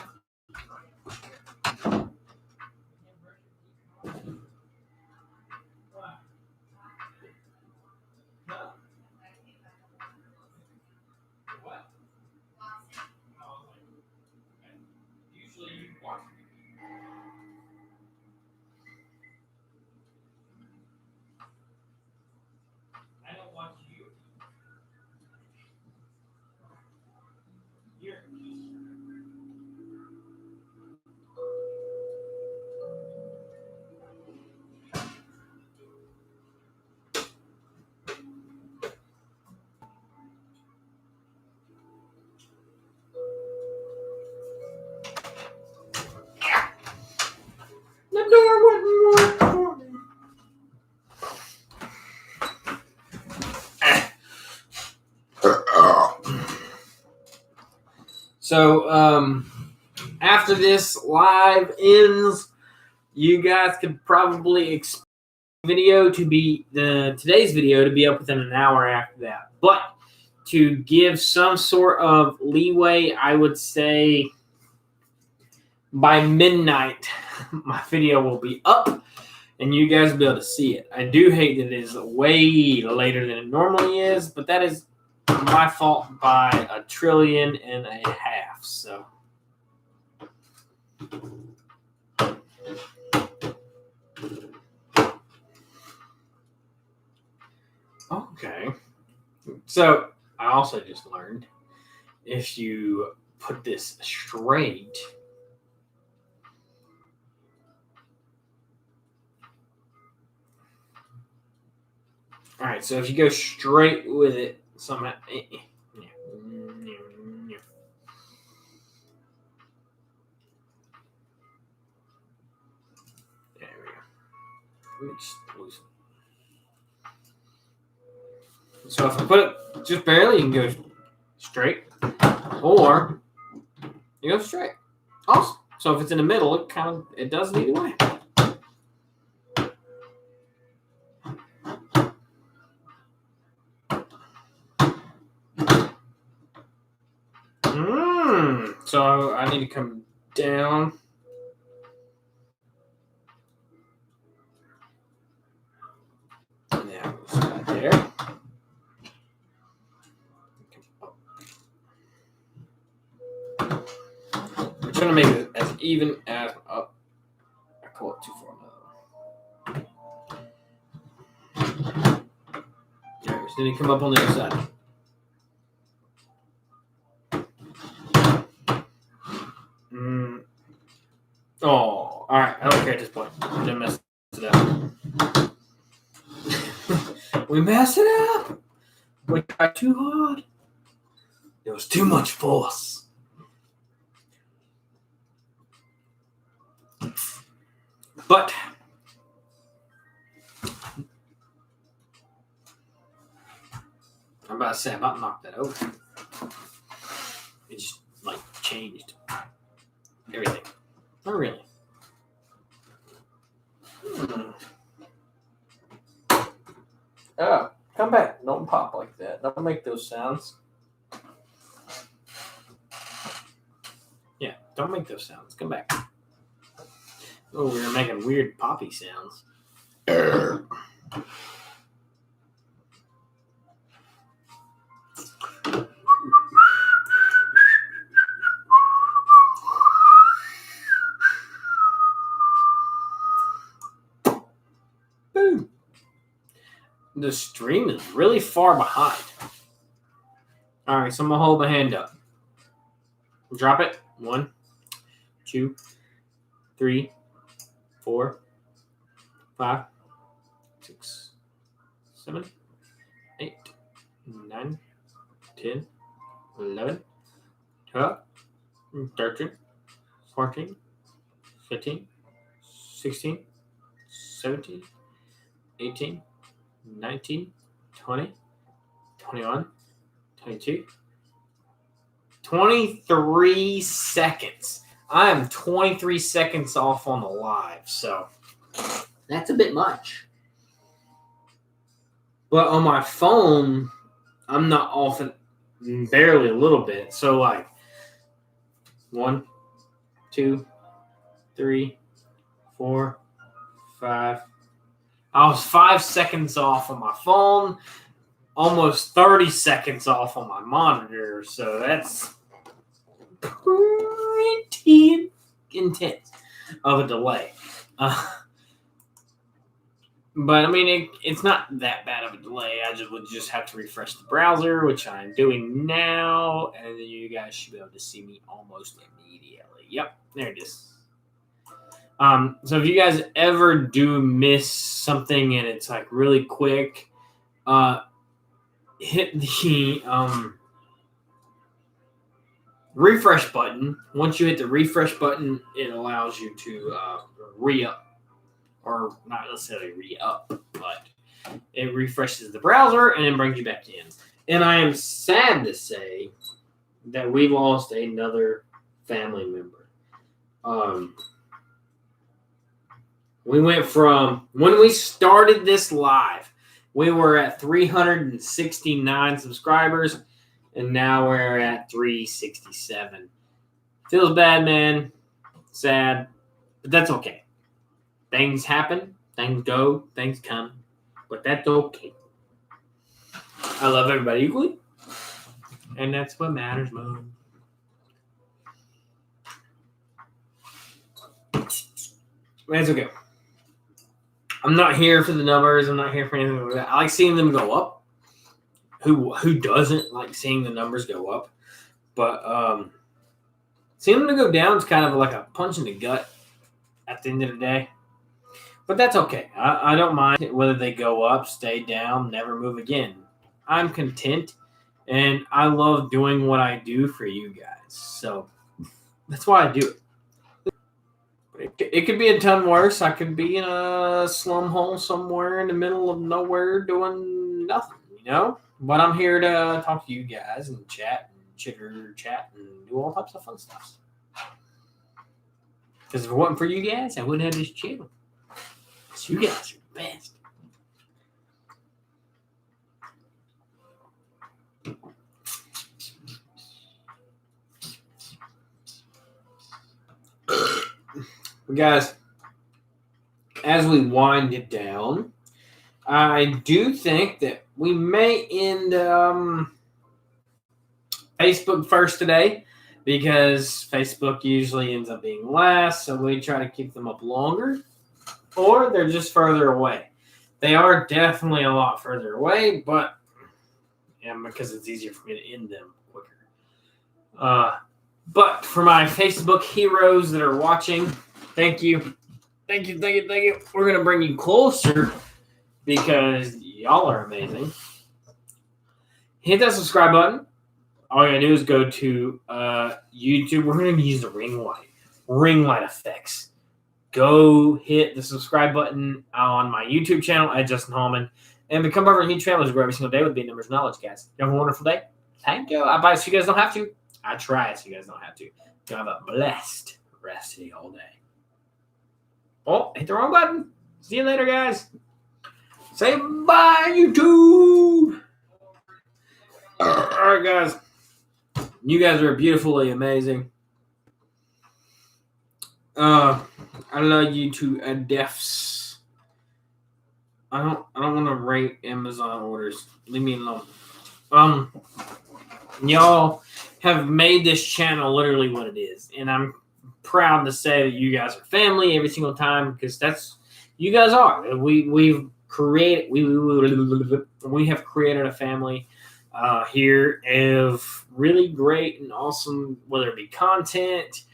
Speaker 1: I don't watch you. Here. So after this live ends, you guys could probably expect today's video to be up within an hour after that. But to give some sort of leeway, I would say by midnight, my video will be up and you guys will be able to see it. I do hate that it is way later than it normally is, but that is my fault by 1.5 trillion. So okay. So I also just learned if you put this straight, all right, so if you go straight with it somehow, there we go. Let me just loosen. So if I put it just barely, you can go straight, or you go straight. Also, so if it's in the middle, it does it either way. So I need to come down. Now right there. I'm trying to make it as even as up. I call it too far now. Alright, so then you come up on the other side. Oh, alright. I don't care at this point. We didn't mess it up. We messed it up. We tried too hard. There was too much force. But I'm about to say, I'm about to knock that over. It just changed everything. Not really. Oh, come back. Don't pop like that. Don't make those sounds. Yeah, don't make those sounds. Come back. Oh, we were making weird poppy sounds. Boom. The stream is really far behind. All right, so I'm going to hold my hand up. Drop it. 1, 2, 3, 4, 5, 6, 7, 8, 9, 10, 11, 12, 13, 14, 15, 16, 17, 18, 19, 20, 21, 22, 23 seconds. I am 23 seconds off on the live, so that's a bit much. But on my phone, I'm not off barely a little bit. So 1, 2, 3, 4, 5. I was 5 seconds off on my phone, almost 30 seconds off on my monitor. So that's pretty intense of a delay. But I mean, it's not that bad of a delay. I would just have to refresh the browser, which I'm doing now, and then you guys should be able to see me almost immediately. Yep, there it is. So if you guys ever do miss something and it's really quick, hit the refresh button. Once you hit the refresh button, it allows you to re-up. Or not necessarily re-up, but it refreshes the browser and then brings you back in. And I am sad to say that we've lost another family member. We went from when we started this live, we were at 369 subscribers, and now we're at 367. Feels bad, man. Sad, but that's okay. Things happen, things go, things come, but that's okay. I love everybody equally, and that's what matters most. That's okay. I'm not here for the numbers. I'm not here for anything like that. I like seeing them go up. Who doesn't like seeing the numbers go up? But seeing them to go down is kind of like a punch in the gut at the end of the day. But that's okay. I don't mind whether they go up, stay down, never move again. I'm content, and I love doing what I do for you guys. So that's why I do it. It could be a ton worse. I could be in a slum hole somewhere in the middle of nowhere doing nothing, But I'm here to talk to you guys and chat and chitter chat and do all types of fun stuff. Because if it wasn't for you guys, I wouldn't have this channel. Because you guys are the best. Guys, as we wind it down, I do think that we may end Facebook first today because Facebook usually ends up being last, so we try to keep them up longer, or they're just further away. They are definitely a lot further away, but because it's easier for me to end them quicker. But for my Facebook heroes that are watching, thank you. Thank you. We're going to bring you closer because y'all are amazing. Hit that subscribe button. All you got to do is go to YouTube. We're going to use the ring light effects. Go hit the subscribe button on my YouTube channel at Justin Hallman and become part of our huge family to grow every single day with Big Numbers Knowledge, guys. You have a wonderful day. Thank you. I buy it so you guys don't have to. I try it so you guys don't have to. You have a blessed rest of the whole day. Oh, hit the wrong button. See you later, guys. Say bye, YouTube. All right, guys. You guys are beautifully amazing. I love you to deaths. I don't want to rate Amazon orders. Leave me alone. Y'all have made this channel literally what it is, and I'm proud to say that you guys are family every single time because that's you guys are. We have created a family here of really great and awesome, whether it be content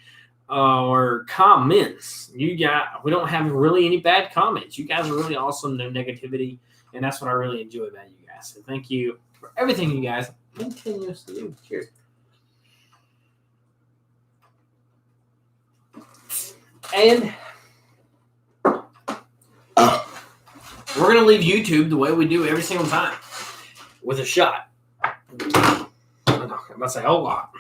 Speaker 1: or comments. We don't have really any bad comments. You guys are really awesome. No negativity, and that's what I really enjoy about you guys. So thank you for everything you guys continuously do. Cheers. And we're going to leave YouTube the way we do every single time, with a shot. I'm about to say a whole lot.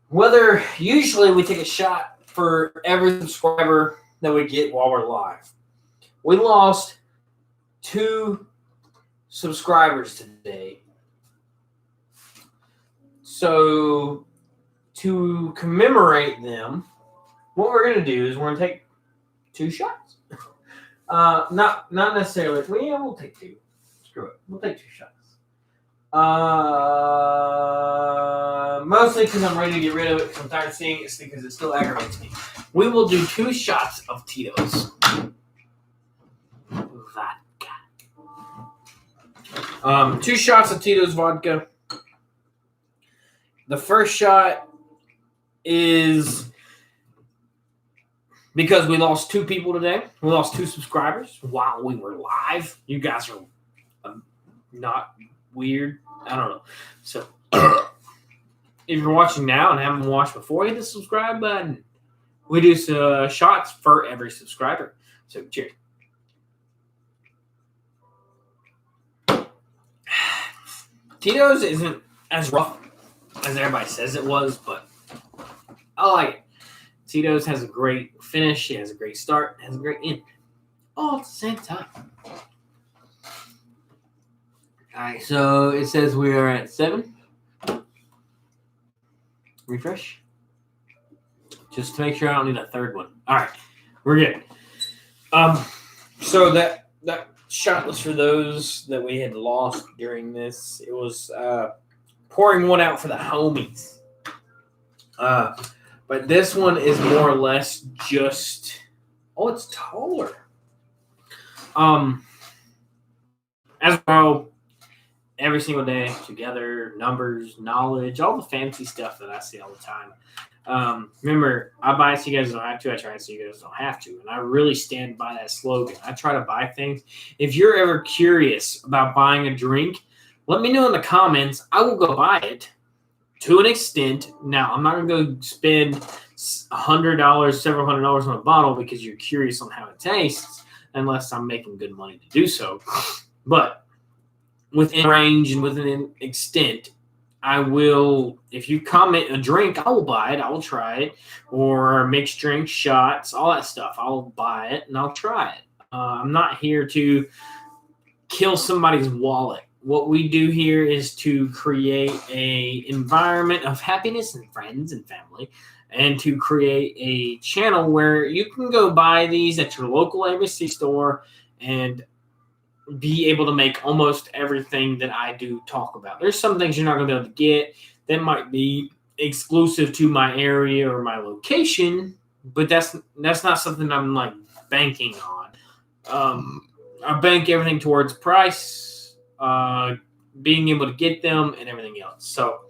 Speaker 1: Whether usually we take a shot for every subscriber that we get while we're live. We lost 2 subscribers today. So to commemorate them, what we're going to do is we're going to take 2 shots. Not necessarily. We'll take 2. Screw it. We'll take 2 shots. Mostly because I'm ready to get rid of it because I'm tired of seeing it. It's because it still aggravates me. We will do 2 shots of Tito's vodka. 2 shots of Tito's vodka. The first shot is because we lost 2 people today. We lost 2 subscribers while we were live. You guys are not weird. I don't know. So if you're watching now and haven't watched before, hit the subscribe button. We do shots for every subscriber. So cheers. Tito's isn't as rough as everybody says it was, but I like it. Tito's has a great finish. It has a great start. It has a great end. All at the same time. All right, so it says we are at 7. Refresh. Just to make sure I don't need a third one. All right, we're good. So that shot was for those that we had lost during this. It was pouring one out for the homies. But this one is more or less just. Oh, it's taller. As well, every single day, together, numbers, knowledge, all the fancy stuff that I see all the time. Remember, I buy so you guys don't have to. I try so you guys don't have to. And I really stand by that slogan. I try to buy things. If you're ever curious about buying a drink, let me know in the comments. I will go buy it to an extent. Now, I'm not going to go spend $100, several $100s on a bottle because you're curious on how it tastes, unless I'm making good money to do so. But within range and within an extent, I will, if you comment a drink, I will buy it. I will try it. Or mixed drink, shots, all that stuff. I'll buy it and I'll try it. I'm not here to kill somebody's wallet. What we do here is to create an environment of happiness and friends and family, and to create a channel where you can go buy these at your local ABC store and be able to make almost everything that I do talk about. There's some things you're not going to be able to get that might be exclusive to my area or my location, but that's not something I'm like banking on. I bank everything towards price, being able to get them, and everything else. So,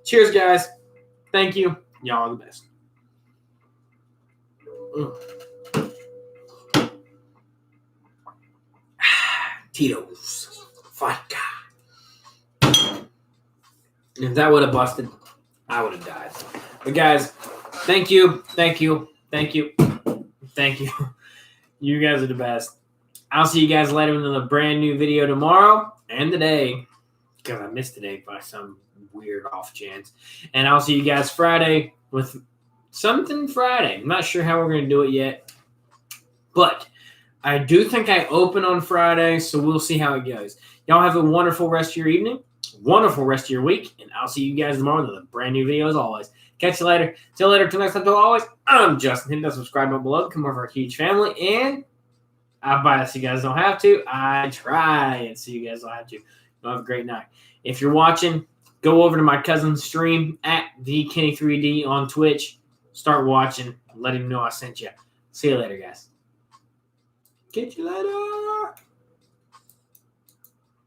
Speaker 1: cheers, guys. Thank you. Y'all are the best. Tito's vodka. If that would have busted, I would have died. But guys, thank you. You guys are the best. I'll see you guys later in a brand new video tomorrow and today, because I missed today by some weird off chance. And I'll see you guys Friday with something Friday. I'm not sure how we're going to do it yet, but I do think I open on Friday, so we'll see how it goes. Y'all have a wonderful rest of your evening, wonderful rest of your week, and I'll see you guys tomorrow with a brand new video as always. Catch you later. Till later. Till next time. Till always, I'm Justin. Hit that subscribe button below. Become more of our huge family, and I buy it so you guys don't have to. I try it so you guys don't have to. Have a great night. If you're watching, go over to my cousin's stream at TheKenny3D on Twitch. Start watching. Let him know I sent you. See you later, guys. Catch you later.